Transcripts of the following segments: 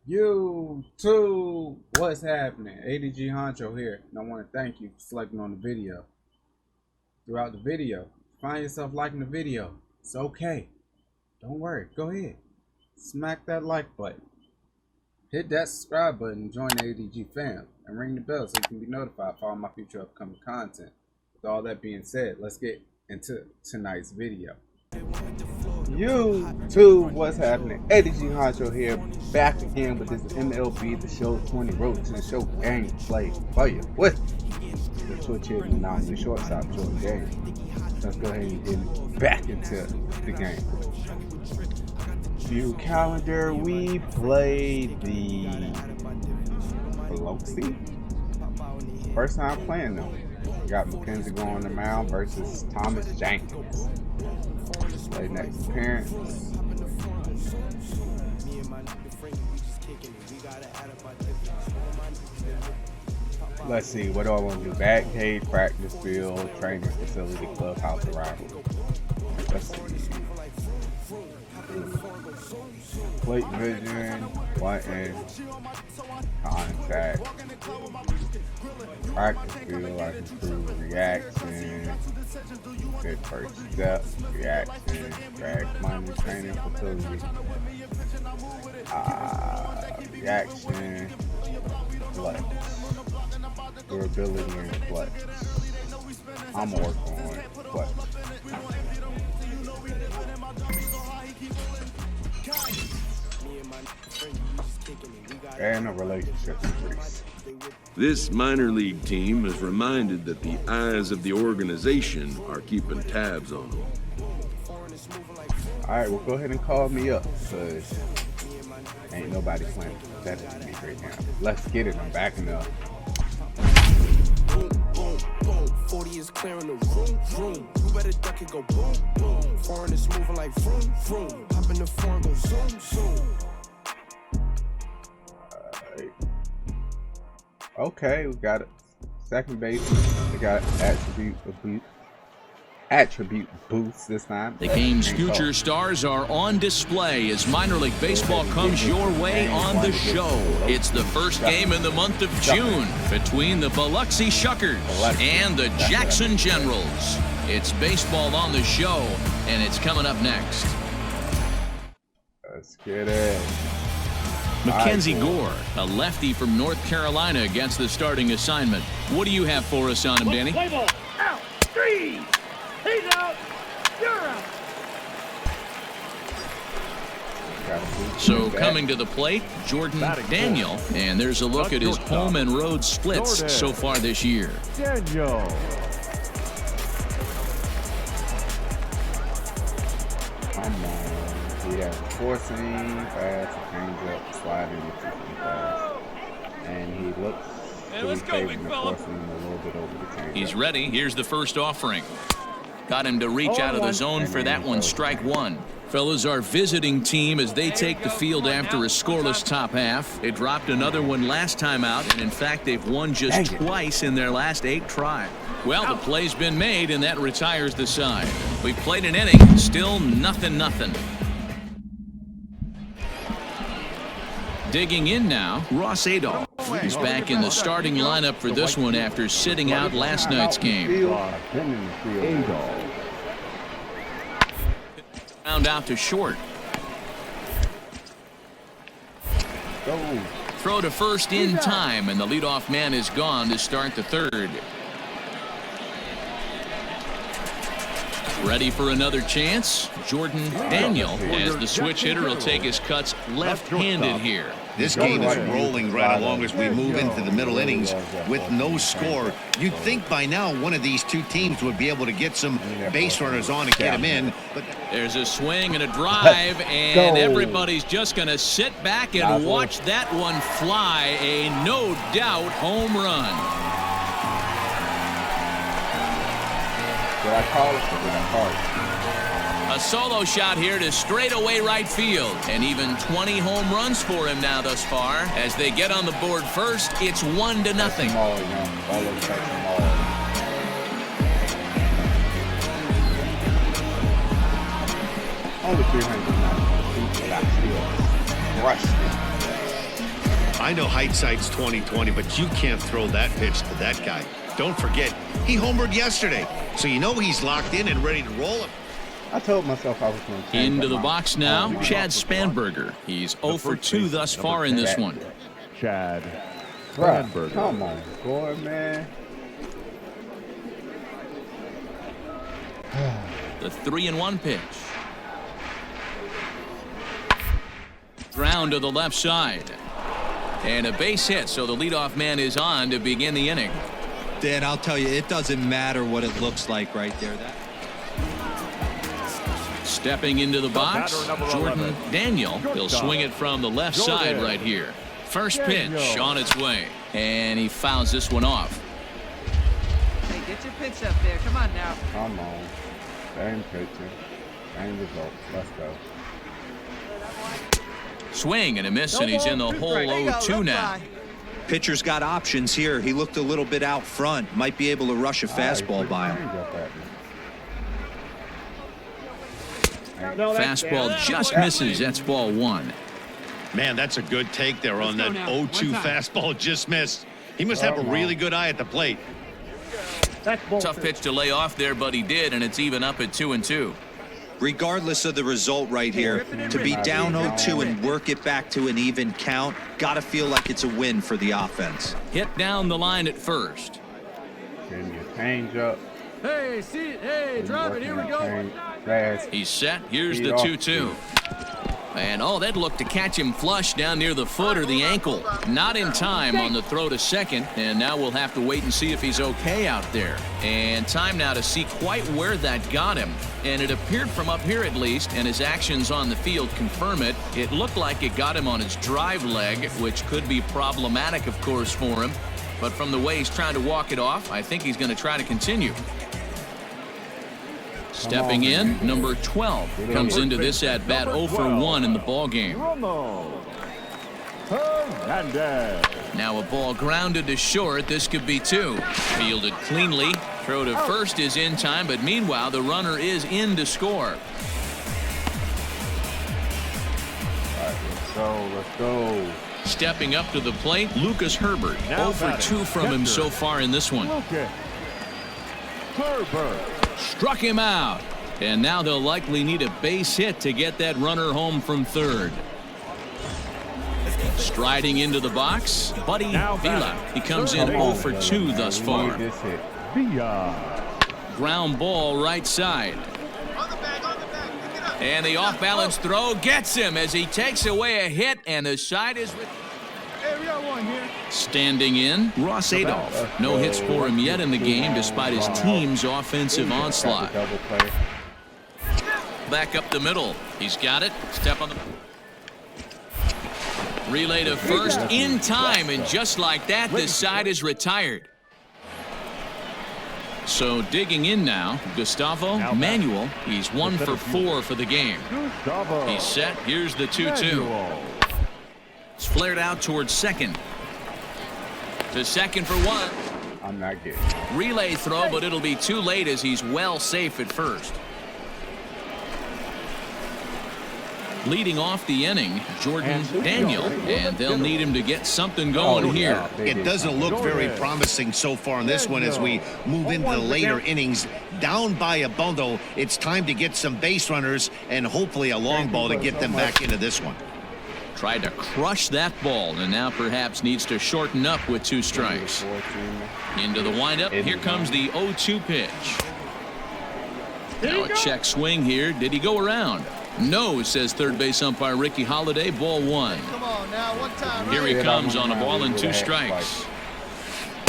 YouTube, what's happening? ADG Honcho here, and I want to thank you for selecting on the video. Throughout the video, find yourself liking the video. It's okay. Don't worry. Go ahead. Smack that like button. Hit that subscribe button and join the ADG fam. And ring the bell so you can be notified for all my future upcoming content. With all that being said, let's get into tonight's video. YouTube, what's happening? ADG Honcho here, back again with this MLB The Show 20 Road to the Show gameplay for you. With the Twitch here and now the shortstop Jordan game. Let's go ahead and get back into the game. View calendar, we played the ROC. First time playing them. We got McKenzie going on the mound versus Thomas Jenkins. Play next appearance. Let's see, what do I want to do? Bat cage, practice field, training facility, clubhouse, arrival. Let's see. Plate vision, button, contact, practice field, I can prove reaction, good first step, reaction, drag minor training facility, reaction, flex, durability and flex. I'm gonna work on flex. And a relationship increase. This minor league team is reminded that the eyes of the organization are keeping tabs on them. Alright, well go ahead and call me up, because ain't nobody playing better than me right now. Let's get it, I'm backing up. Boom, boom, boom. 40 is clearing the room, room. You better duck it, go boom, boom. Foreign is moving like vroom, vroom. Hop in the foreign, go zoom, zoom. Okay, we got it. Second base. We got attribute boost this time. The game's future stars are on display as minor league baseball comes your way on the show. It's the first game in the month of June between the Biloxi Shuckers and the Jackson Generals. It's baseball on the show, and it's coming up next. Let's get it. Mackenzie Gore, a lefty from North Carolina, against the starting assignment. What do you have for us on him, Danny? Play ball. Out. Three. He's out. You're out. So coming to the plate, Jordan Daniel, and there's a look at his home and road splits so far this year. Daniel. Come on. He has forcing, fast, change up, sliding, fast. And he looks to be favoring the forcing a little bit over the change. He's ready. Here's the first offering. Got him to reach out of the zone for that one, strike one. Fellas, our visiting team as they take the field after a scoreless top half. They dropped another one last time out, and in fact, they've won just twice in their last 8 tries. Well, the play's been made, and that retires the side. We've played an inning, still nothing. Digging in now, Ross Adolph. He's back in the starting lineup for this one after sitting out last night's game. Round out to short. Throw to first in time, and the leadoff man is gone to start the third. Ready for another chance? Jordan Daniel, as the switch hitter, will take his cuts left-handed here. This game is rolling right along as we move into the middle innings with no score. You'd think by now one of these two teams would be able to get some base runners on and get them in. But there's a swing and a drive, and everybody's just going to sit back and watch that one fly. A no-doubt home run. Did I call it or did I call it? A solo shot here to straightaway right field. And even 20 home runs for him now thus far. As they get on the board first, it's 1-0. Only 390 feet, but I still crushed it. I know hindsight's 20/20, but you can't throw that pitch to that guy. Don't forget, he homered yesterday, so you know he's locked in and ready to roll him. I told myself I was going to Into the box now, Chad Spanberger. He's 0 for 2 thus far in this one. Chad Spanberger. Come on, boy, man. The 3-1 pitch. Ground to the left side. And a base hit, so the leadoff man is on to begin the inning. Dan, I'll tell you, it doesn't matter what it looks like right there. Stepping into the box, Jordan Daniel. He'll swing it from the left side right here. First pitch on its way. And he fouls this one off. Hey, get your pitch up there. Come on now. Come on. Same pitcher. Same results. Let's go. Swing and a miss, and he's in the hole 0-2 now. Pitcher's got options here. He looked a little bit out front. Might be able to rush a fastball by him. Fastball just misses. That's ball 1. Man, that's a good take there on that 0-2 fastball just missed. He must have a really good eye at the plate. Tough pitch to lay off there, but he did, and it's even up at 2-2. Regardless of the result right here, to be down 0-2 and work it back to an even count, got to feel like it's a win for the offense. Hit down the line at first. Give me a change up. Hey, hey, drive it. Here we go. He's set. Here's the 2-2. And oh, that looked to catch him flush down near the foot or the ankle. Not in time on the throw to second, and now we'll have to wait and see if he's okay out there. And time now to see quite where that got him. And it appeared from up here at least, and his actions on the field confirm it. It looked like it got him on his drive leg, which could be problematic, of course, for him. But from the way he's trying to walk it off, I think he's going to try to continue. Stepping in, number 12 comes into this at bat 0 for 1 in the ball game. Now a ball grounded to short. This could be 2. Fielded cleanly. Throw to first is in time, but meanwhile the runner is in to score. Let's go. Stepping up to the plate, Lucas Herbert. 0 for 2 from him so far in this one. Struck him out. And now they'll likely need a base hit to get that runner home from third. Striding into the box, Buddy Vila. He comes in 0 for 2 thus far. Ground ball right side. And the off-balance throw gets him as he takes away a hit, and the side is... Standing in, Ross Adolph. No hits for him yet in the game despite his team's offensive onslaught. Back up the middle. He's got it. Step on the... Relay to first in time, and just like that, this side is retired. So digging in now, Gustavo Manuel. He's 1 for 4 for the game. He's set. Here's the 2-2. It's flared out towards second. To second for 1. I'm not getting relay throw, but it'll be too late as he's well safe at first. Leading off the inning, Jordan Daniel, and they'll need him to get something going here. It doesn't look very promising so far in this one as we move into the later innings. Down by a bundle, it's time to get some base runners and hopefully a long ball to get them back into this one. Tried to crush that ball, and now perhaps needs to shorten up with 2 strikes. Into the windup, here comes the 0-2 pitch. Now a check swing here. Did he go around? No, says third base umpire Ricky Holiday. Ball 1. Come on now, one time. Here he comes on a ball and 2 strikes.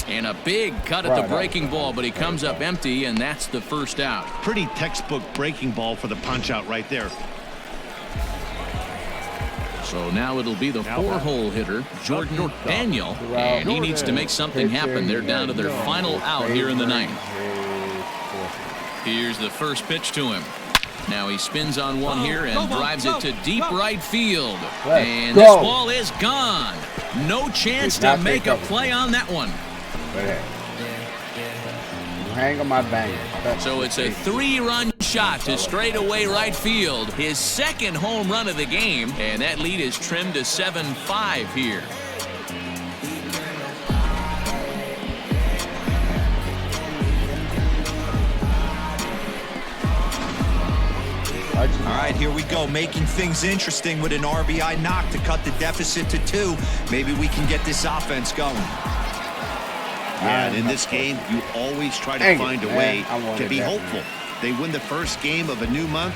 And a big cut at the breaking ball, but he comes up empty, and that's the first out. Pretty textbook breaking ball for the punch out right there. So now it'll be the 4-hole hitter, Jordan Daniel, and he needs to make something happen. They're down to their final out here in the 9th. Here's the first pitch to him. Now he spins on one here and drives it to deep right field. And this ball is gone. No chance to make a play on that one. Hang on my banger. So it's a 3-run shot to straightaway right field. His second home run of the game, and that lead is trimmed to 7-5 here. Touch him. All right, here we go, making things interesting with an RBI knock to cut the deficit to 2. Maybe we can get this offense going. Yeah, and in this game, you always try to find a way to be hopeful. They win the first game of a new month.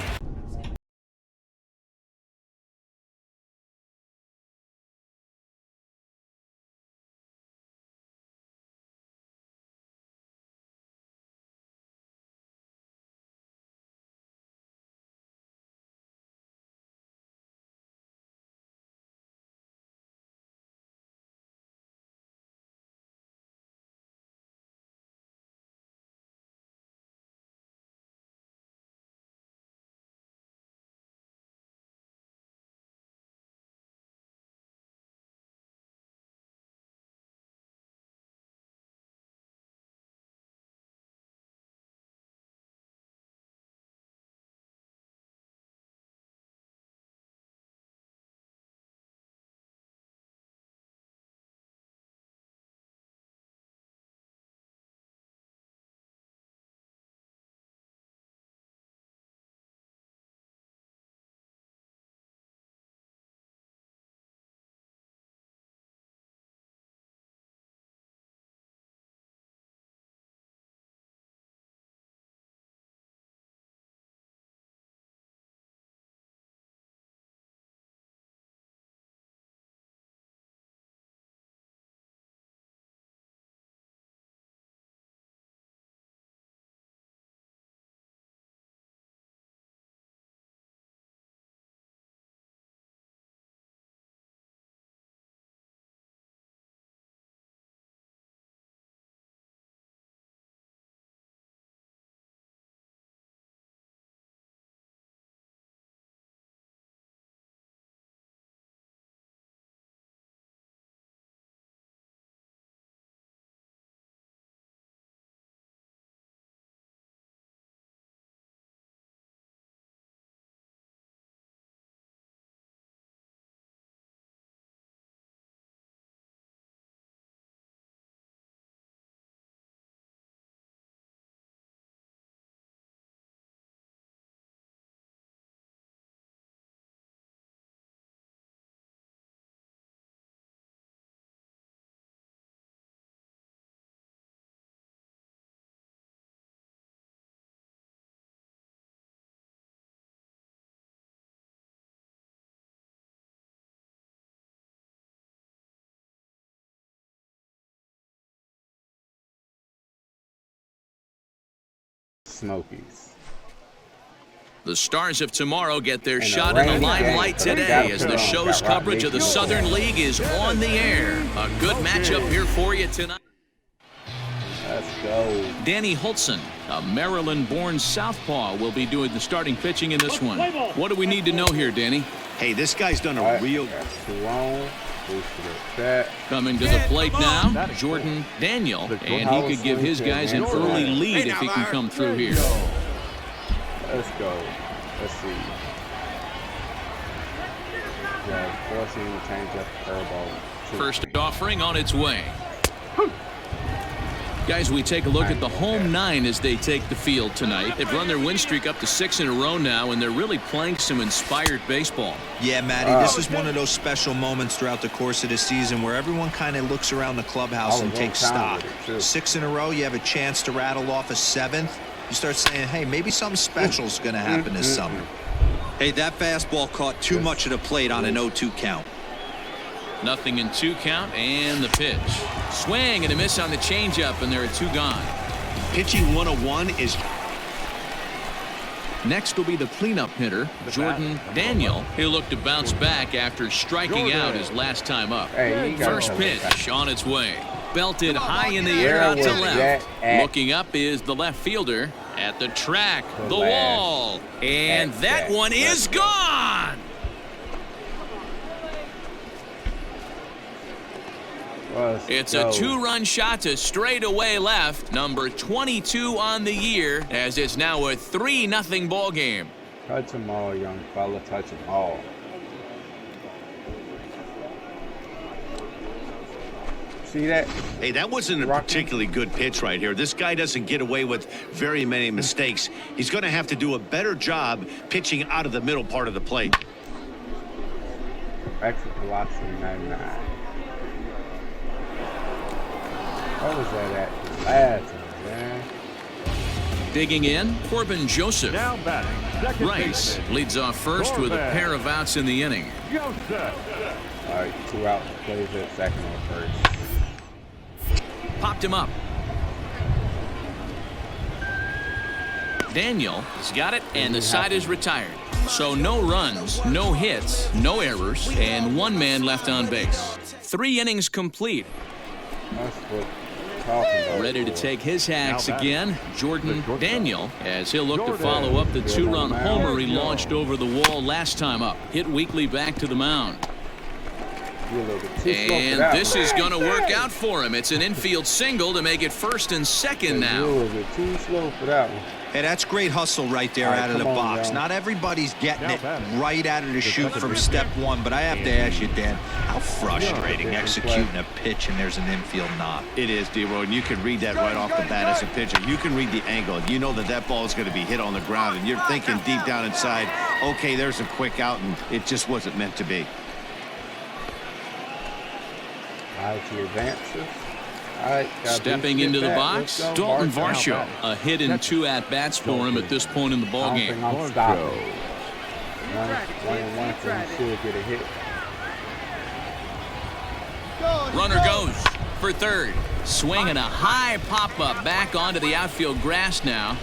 Smokies. The Stars of tomorrow get their shot in the limelight today as the show's coverage of the Southern League is on the air. A good matchup here for you tonight. Let's go. Danny Hultzen, a Maryland-born southpaw, will be doing the starting pitching in this one. What do we need to know here, Danny? Hey, this guy's done a real... Coming to the plate now, Jordan Daniel, and he could give his guys an early lead if he can come through here. Let's go. Let's see. Yeah, forcing to change up curveball. First offering on its way. Guys, we take a look at the home 9 as they take the field tonight. They've run their win streak up to 6 in a row now, and they're really playing some inspired baseball. Yeah, Matty, this is one of those special moments throughout the course of the season where everyone kind of looks around the clubhouse and takes stock. 6 in a row, you have a chance to rattle off a 7th. You start saying, hey, maybe something special is going to happen this summer. Hey, that fastball caught too much of the plate on an 0-2 count. Nothing in 2 count, and the pitch. Swing and a miss on the changeup, and there are 2 gone. Pitching 101 is... Next will be the cleanup hitter, Jordan Daniel. He'll look to bounce back after striking out his last time up. First pitch on its way. Belted high in the air out to left. Looking up is the left fielder at the track, the wall. And that one is gone. It's a 2-run shot to straightaway left. Number 22 on the year, as it's now a 3-0 ball game. Touch them all, young fella. Touch them all. see that? Hey, that wasn't a particularly good pitch right here. This guy doesn't get away with very many mistakes. He's going to have to do a better job pitching out of the middle part of the plate. Exit velocity 99. What was that at the last one, man? Digging in, Corbin Joseph. Now batting. Rice leads off first with a pair of outs in the inning. Joseph. All right, 2 outs, plays at second or first. Popped him up. Daniel has got it, and the side is retired. So no runs, no hits, no errors, and 1 man left on base. 3 innings complete. That's what I'm talking about. Ready to take his hacks again, Jordan Daniel, as he'll look to follow up the 2-run homer he launched over the wall last time up. Hit weekly back to the mound. And this is going to work out for him. It's an infield single to make it first and second now. Too slow for that one. Hey, that's great hustle right there out of the box. Not everybody's getting it right out of the chute from step 1, but I have to ask you, Dan, how frustrating executing a pitch and there's an infield knock. It is, D-Roy, and you can read that right off the bat as a pitcher. You can read the angle. You know that that ball is going to be hit on the ground, and you're thinking deep down inside, okay, there's a quick out, and it just wasn't meant to be. He advances. All right, stepping into the box, Dalton Varsho. A hit in 2 at-bats for him at this point in the ballgame. I'm stopping. 1-1, so he should get a hit. Runner goes for third. Swinging a high pop-up back onto the outfield grass now.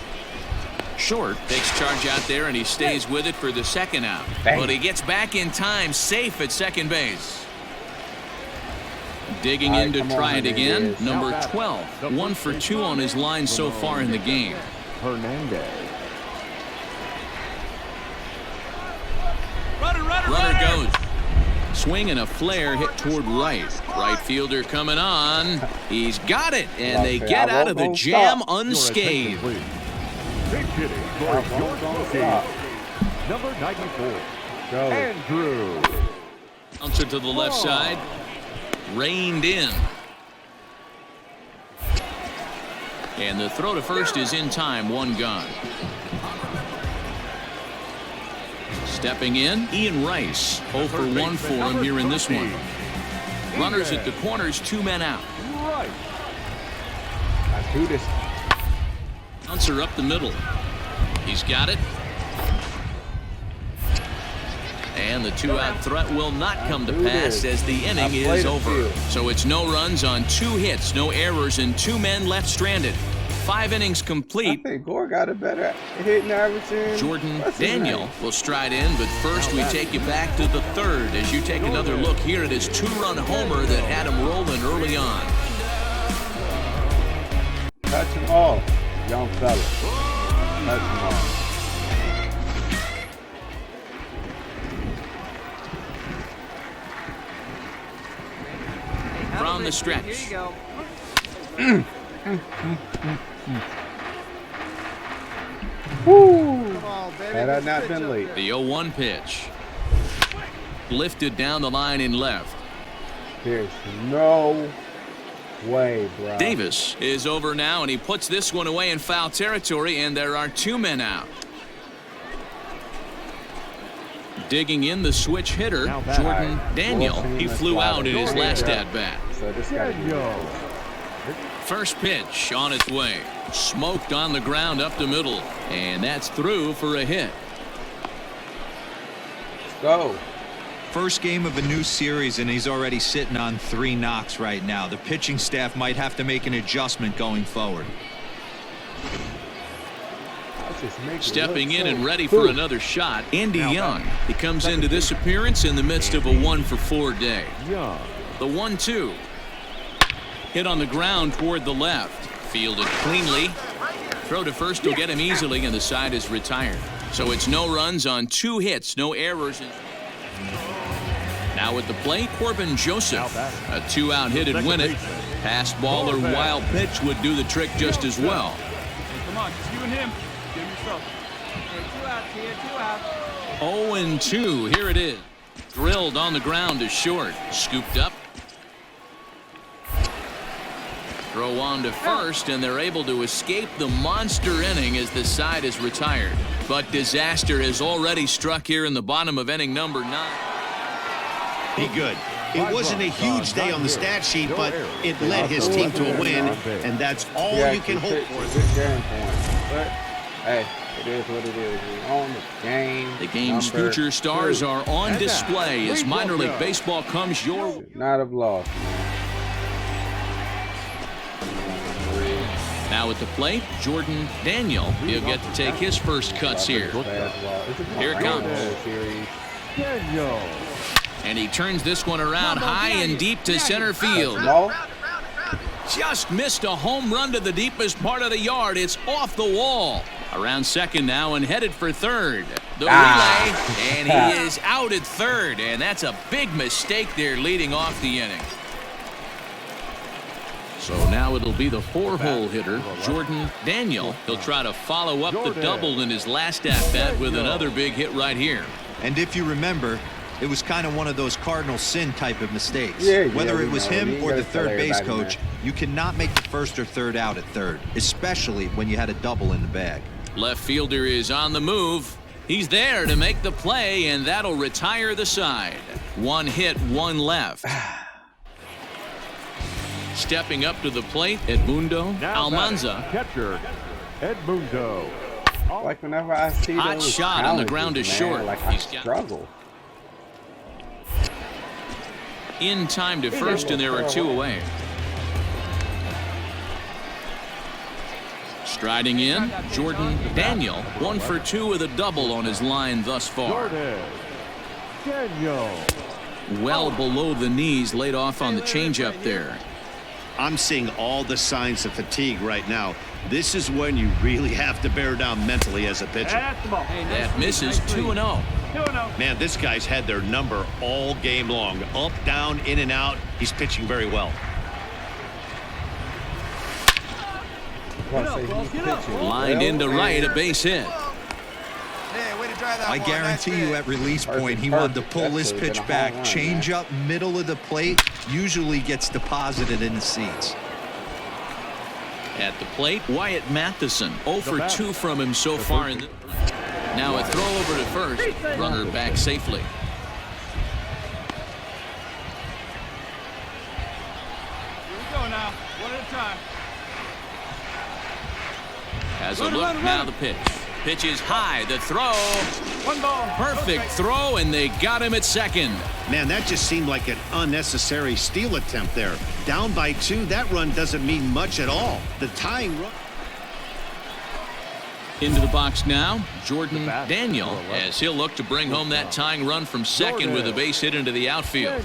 Short takes charge out there, and he stays with it for the second out. But he gets back in time, safe at second base. Digging in to try it again. Number 12. 1 for 2 on his line so far in the game. Hernandez. Runner goes. Swing and a flare hit toward right. Right fielder coming on. He's got it, and they get out of the jam unscathed. Big hitting for your number 94. Andrew. Bouncer to the left side. Reined in. And the throw to first is in time. 1 gone. Stepping in, Ian Rice. 0 for 1 for him here in this one. Runners at the corners, 2 men out. Let's do this. Bouncer up the middle. He's got it. And the 2-out threat will not come to pass as the inning is over. So it's no runs on 2 hits, no errors, and 2 men left stranded. 5 innings complete. I think Gore got a better hitting average. Jordan Daniel will stride in, but first we take you back to the 3rd as you take another look here at his 2-run homer that had him rolling early on. Touch him all, young fella. Touch him all. From the stretch. Here you go. Woo! Come on, baby. Had I not been late. The 0-1 pitch. Lifted down the line in left. There's no way, bro. Davis is over now, and he puts this one away in foul territory, and there are 2 men out. Digging in the switch hitter, Jordan Daniel. He flew out in his last at-bat. So this guy First pitch on its way. Smoked on the ground up the middle. And that's through for a hit. Let's go. First game of a new series, and he's already sitting on 3 knocks right now. The pitching staff might have to make an adjustment going forward. Stepping in and ready for another shot, Andy Young. He comes into this appearance in the midst of a 1-for-4 day. The 1-2. Hit on the ground toward the left. Fielded cleanly. Throw to first will get him easily, and the side is retired. So it's no runs on 2 hits, no errors. Now at the plate, Corbin Joseph. A 2-out hit and win it. Pass ball or wild pitch would do the trick just as well. Hey, come on, just you and him. Give yourself. Hey, 2 outs here, 2 outs. 0-2. Here it is. Drilled on the ground to short. Scooped up. Throw on to first, and they're able to escape the monster inning as the side is retired. But disaster has already struck here in the bottom of inning number 9. Be good. It wasn't a huge day on the stat sheet, but it led his team to a win, and that's all you can hope for. But, hey, it is what it is. We're on the game. The game's future stars are on display as minor league baseball comes your way. Not have lost, man. Now at the plate, Jordan Daniel. He'll get to take his first cuts here. Here it comes. And he turns this one around high and deep to center field. Just missed a home run to the deepest part of the yard. It's off the wall. Around second now and headed for third. The relay, and he is out at third. And that's a big mistake there leading off the inning. So now it'll be the 4-hole hitter, Jordan Daniel. He'll try to follow up the double in his last at-bat with another big hit right here. And if you remember, it was kind of one of those cardinal sin type of mistakes. Whether it was him or the third base coach, you cannot make the first or third out at third, especially when you had a double in the bag. Left fielder is on the move. He's there to make the play, and that'll retire the side. 1 hit, 1 left. Stepping up to the plate, Edmundo Almanza. Catcher, Edmundo. Like whenever I see hot those shot on the ground is short. Like I struggle. In time to first, and there are 2 away. Striding in, Jordan Daniel. 1 for 2 with a double on his line thus far. Daniel. Well below the knees, laid off on the changeup there. I'm seeing all the signs of fatigue right now. This is when you really have to bear down mentally as a pitcher. That misses 2-0. Man, this guy's had their number all game long. Up, down, in and out. He's pitching very well. Lined into right, a base hit. I guarantee you at release point he wanted to pull this pitch back. Change up middle of the plate usually gets deposited in the seats. At the plate, Wyatt Matheson. 0 for 2 from him so far. Now a throw over to first. Runner back safely. Here we go now. 1 at a time. Has a look, now the pitch. Pitch is high, the throw. 1 ball. Perfect throw, and they got him at second. Man, that just seemed like an unnecessary steal attempt there. Down by 2, that run doesn't mean much at all. The tying run. Into the box now, Jordan Daniel, as he'll look to bring home that tying run from second with a base hit into the outfield.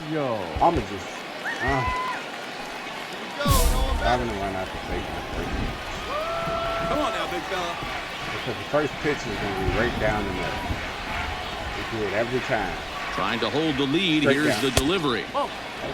I'm just having to run out to take my first. Come on now, big fella. Because the first pitch is going to be right down the middle. We do it every time. Trying to hold the lead. Here's the delivery.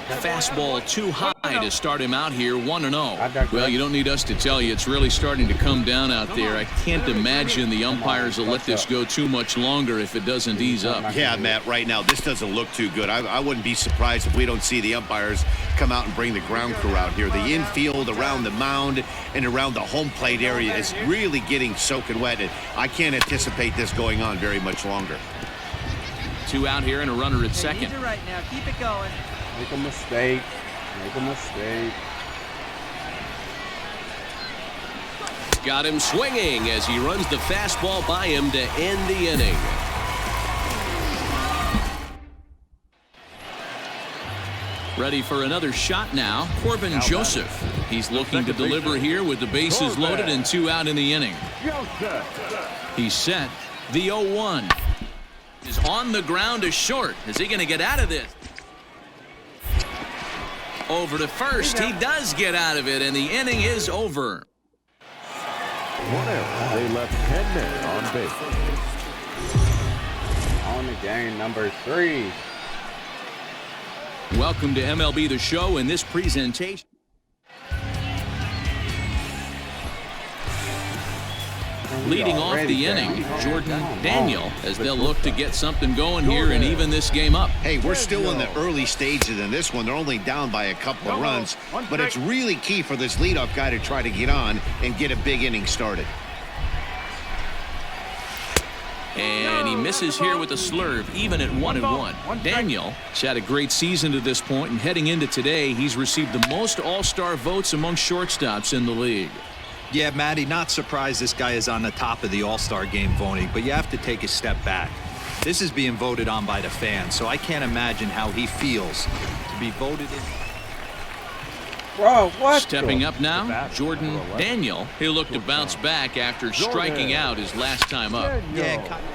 Fastball too high to start him out here, 1-0. Well, you don't need us to tell you it's really starting to come down out there. I can't imagine the umpires will let this go too much longer if it doesn't ease up. Yeah, Matt, right now this doesn't look too good. I wouldn't be surprised if we don't see the umpires come out and bring the ground crew out here. The infield around the mound and around the home plate area is really getting soaking wet, and I can't anticipate this going on very much longer. 2 out here and a runner at second. Hey, right now. Keep it going. Make a mistake. Make a mistake. Got him swinging as he runs the fastball by him to end the inning. Ready for another shot now, Corbin Joseph. He's looking to deliver here with the bases loaded and 2 out in the inning. He's set. The 0-1 is on the ground to short. Is he going to get out of this? Over to first. He does get out of it, and the inning is over. 1 out. They left 10 men on base. On the game, number 3. Welcome to MLB The Show in this presentation. Leading off the inning, Jordan Daniel, as they'll look to get something going here and even this game up. Hey, we're still in the early stages in this one. They're only down by a couple of runs, but it's really key for this leadoff guy to try to get on and get a big inning started. And he misses here with a slurve, even at 1-1. Daniel has had a great season to this point, and heading into today, he's received the most all-star votes among shortstops in the league. Yeah, Matty, not surprised this guy is on the top of the all-star game voting, but you have to take a step back. This is being voted on by the fans, so I can't imagine how he feels to be voted in. Bro, what? Stepping up now, Jordan Daniel. He'll look to bounce back after striking out his last time up.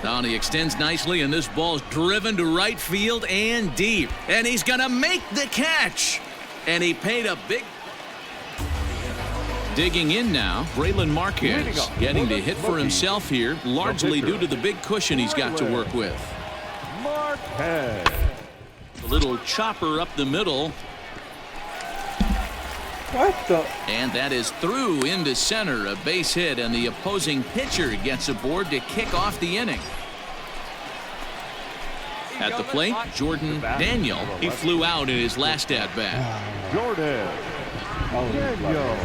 Now he extends nicely, and this ball's driven to right field and deep. And he's going to make the catch. And he paid a big... Digging in now, Braylon Marquez getting to hit for himself here, largely due to the big cushion he's got to work with. Marquez. A little chopper up the middle. What the? And that is through into center, a base hit, and the opposing pitcher gets aboard to kick off the inning. At the plate, Jordan Daniel. He flew out in his last at-bat. Jordan Daniel.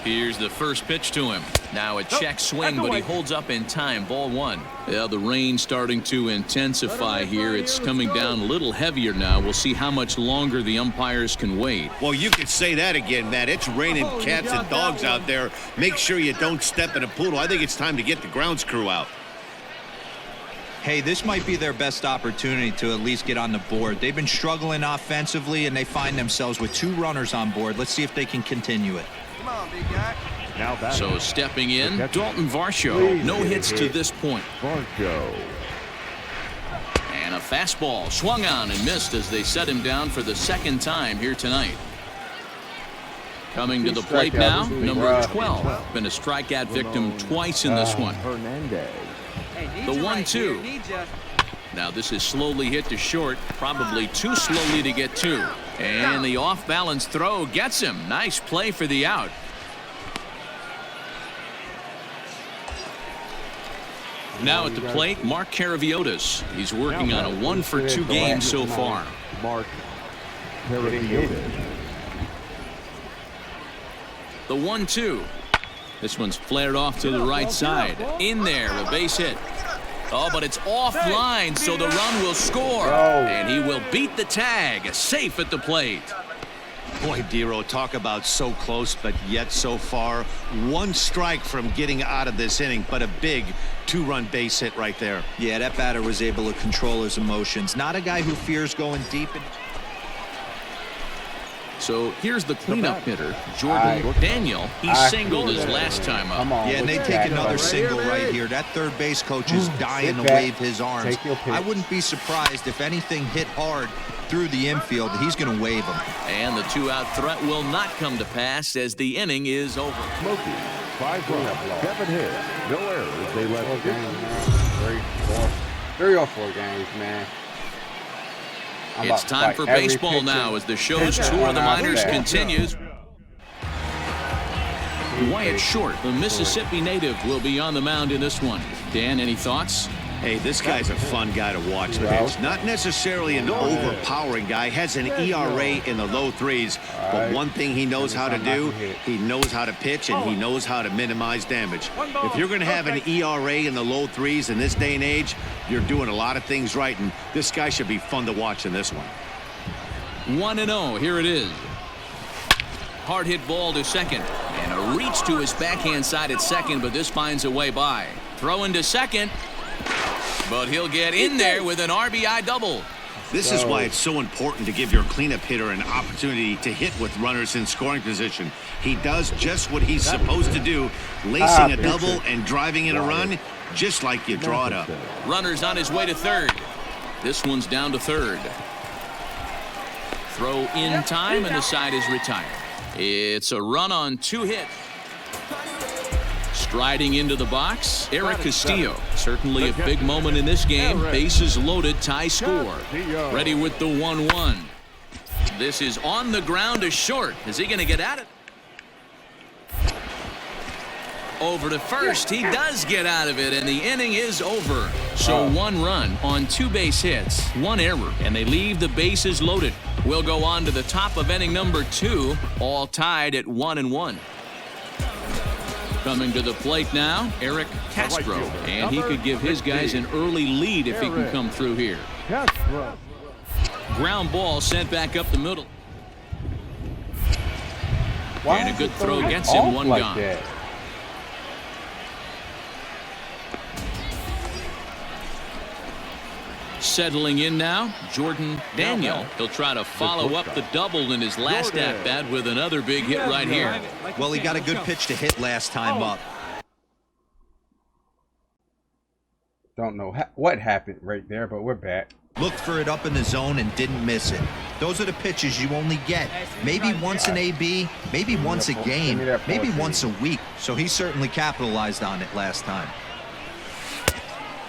Here's the first pitch to him. Now a check swing, but he holds up in time. Ball one. Yeah, the rain starting to intensify here. It's coming down a little heavier now. We'll see how much longer the umpires can wait. Well, you could say that again, Matt. It's raining cats and dogs out there. Make sure you don't step in a poodle. I think it's time to get the grounds crew out. Hey, this might be their best opportunity to at least get on the board. They've been struggling offensively, and they find themselves with 2 runners on board. Let's see if they can continue it. Come on, big guy. So stepping in, Dalton Varsho. No hits to this point. Varsho. And a fastball swung on and missed as they set him down for the second time here tonight. Coming to the plate now, number 12. Been a strikeout victim twice in this one. Hernandez. Hey, The 1-2. Now this is slowly hit to short, probably too slowly to get to. And the off-balance throw gets him. Nice play for the out. Now at the plate, Mark Caraviotis. He's working on a 1-for-2 game so far. Mark Caraviotis. The 1-2. This one's flared off to the right side. In there, a base hit. Oh, but it's offline, so the run will score. And he will beat the tag. Safe at the plate. Boy, Dero, talk about so close, but yet so far. 1 strike from getting out of this inning, but a big 2-run base hit right there. Yeah, that batter was able to control his emotions. Not a guy who fears going deep. So here's the cleanup hitter, Jordan Daniel. He singled his last time up. Yeah, and they take another single right here. That third base coach is dying to wave his arms. I wouldn't be surprised if anything hit hard through the infield. He's going to wave them. And the 2-out threat will not come to pass as the inning is over. Smokey, 5 runs, 7 hits, no errors. They left 4 games, man. 3 or 4 games, man. It's time for baseball now as the show's tour of the minors continues. Wyatt Short, the Mississippi native, will be on the mound in this one. Dan, any thoughts? Hey, this guy's a fun guy to watch pitch. Not necessarily an overpowering guy. Has an ERA in the low 3s. But one thing he knows how to do, he knows how to pitch, and he knows how to minimize damage. If you're going to have an ERA in the low 3s in this day and age, you're doing a lot of things right, and this guy should be fun to watch in this one. 1-0, here it is. Hard hit ball to second. And a reach to his backhand side at second, but this finds a way by. Throw into second. But he'll get in there with an RBI double. This is why it's so important to give your cleanup hitter an opportunity to hit with runners in scoring position. He does just what he's supposed to do, lacing a double and driving in a run, just like you draw it up. Runner's on his way to third. This one's down to third. Throw in time, and the side is retired. It's a run on 2 hits. Striding into the box, Eric Castillo. Certainly a big moment in this game. Bases loaded, tie score. Ready with the 1-1. This is on the ground to short. Is he going to get at it? Over to first. He does get out of it, and the inning is over. So 1 run on 2 base hits, 1 error, and they leave the bases loaded. We'll go on to the top of inning number 2, all tied at 1-1. Coming to the plate now, Eric Castro, and he could give his guys an early lead if he can come through here. Ground ball sent back up the middle. And a good throw gets him, 1 gone. Settling in now, Jordan Daniel. He'll try to follow up the double in his last at-bat with another big hit right here. Well, he got a good pitch to hit last time up. Don't know what happened right there, but we're back. Looked for it up in the zone and didn't miss it. Those are the pitches you only get. Maybe once an AB, maybe once a game, maybe once a week. So he certainly capitalized on it last time.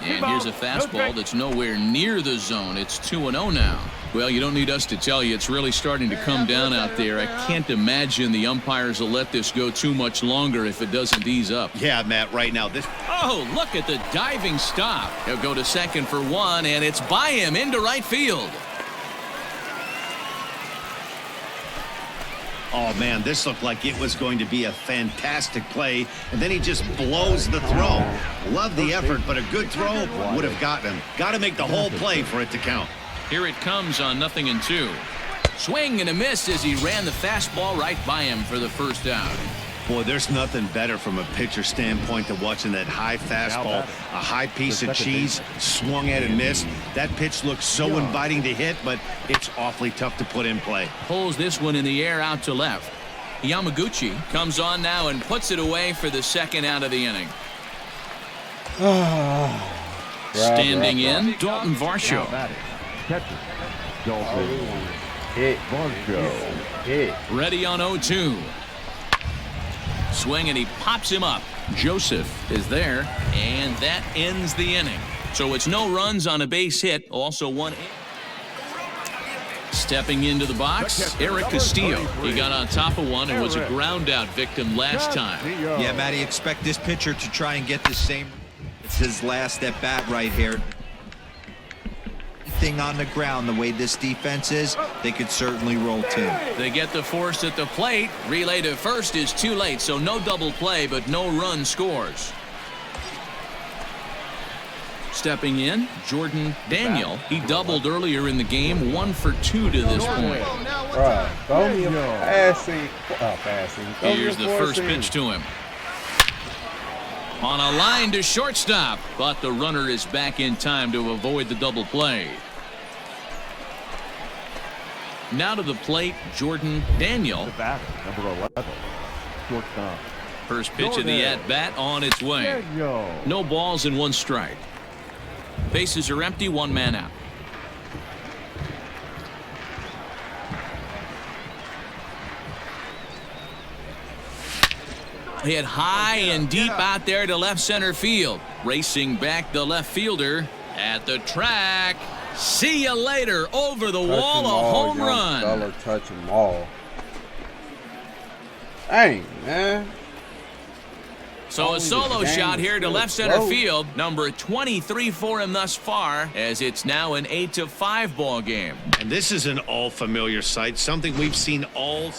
And here's a fastball that's nowhere near the zone. It's 2-0 now. Well, you don't need us to tell you it's really starting to come down out there. I can't imagine the umpires will let this go too much longer if it doesn't ease up. Yeah, Matt, right now this. Oh, look at the diving stop. He'll go to second for 1, and it's by him into right field. Oh, man, this looked like it was going to be a fantastic play, and then he just blows the throw. Love the effort, but a good throw would have gotten him. Got to make the whole play for it to count. Here it comes on 0-2. Swing and a miss as he ran the fastball right by him for the first out. Boy, there's nothing better from a pitcher standpoint than watching that high fastball, a high piece of cheese, swung at and missed. That pitch looks so inviting to hit, but it's awfully tough to put in play. Pulls this one in the air out to left. Yamaguchi comes on now and puts it away for the second out of the inning. Standing in, Dalton Varsho. Catcher, Dalton Varsho. Ready on 0-2. Swing and he pops him up. Joseph is there, and that ends the inning. So it's no runs on a base hit, also 1 in. Stepping into the box, Eric Castillo. He got on top of one and was a ground out victim last time. Yeah, Matty, expect this pitcher to try and get the same. It's his last at bat right here. Thing on the ground, the way this defense is, they could certainly roll 2. They get the force at the plate. Relay to first is too late, so no double play, but no run scores. Stepping in, Jordan Daniel. He doubled earlier in the game, 1 for 2 to this point. Here's the first pitch to him. On a line to shortstop, but the runner is back in time to avoid the double play. Now to the plate, Jordan Daniel. Number 11, shortstop. First pitch of the at-bat on its way. No balls and 1 strike. Bases are empty, 1 man out. Hit high and deep out there to left center field. Racing back the left fielder at the track. See you later. Over the wall, a home run. Fella, touch them all. Dang, man. So a solo shot here to left center field. Number 23 for him thus far, as it's now an 8-5 ball game. And this is an all-familiar sight, something we've seen all.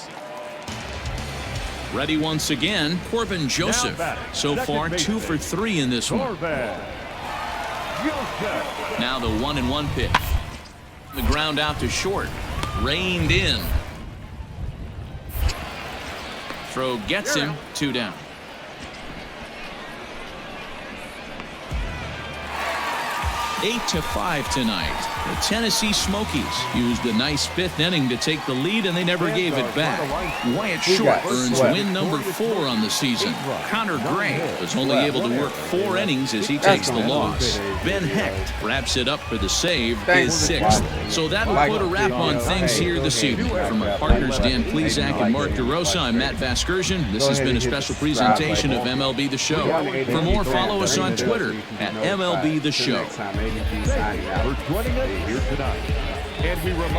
Ready once again, Corbin Joseph. So far, 2 for 3 in this one. Now the 1-1 pitch. The ground out to short. Reined in. Throw gets him, 2 down. 8-5 tonight. The Tennessee Smokies used a nice 5th inning to take the lead, and they never gave it back. Wyatt Short earns win number 4 on the season. Connor Gray was only able to work 4 innings as he takes the loss. Ben Hecht wraps it up for the save, his 6th. So that'll put a wrap on things here this evening. From our partners Dan Plezak and Mark DeRosa, I'm Matt Vasgersian. This has been a special presentation of MLB The Show. For more, follow us on Twitter at MLB The Show. For joining us here tonight. And we remind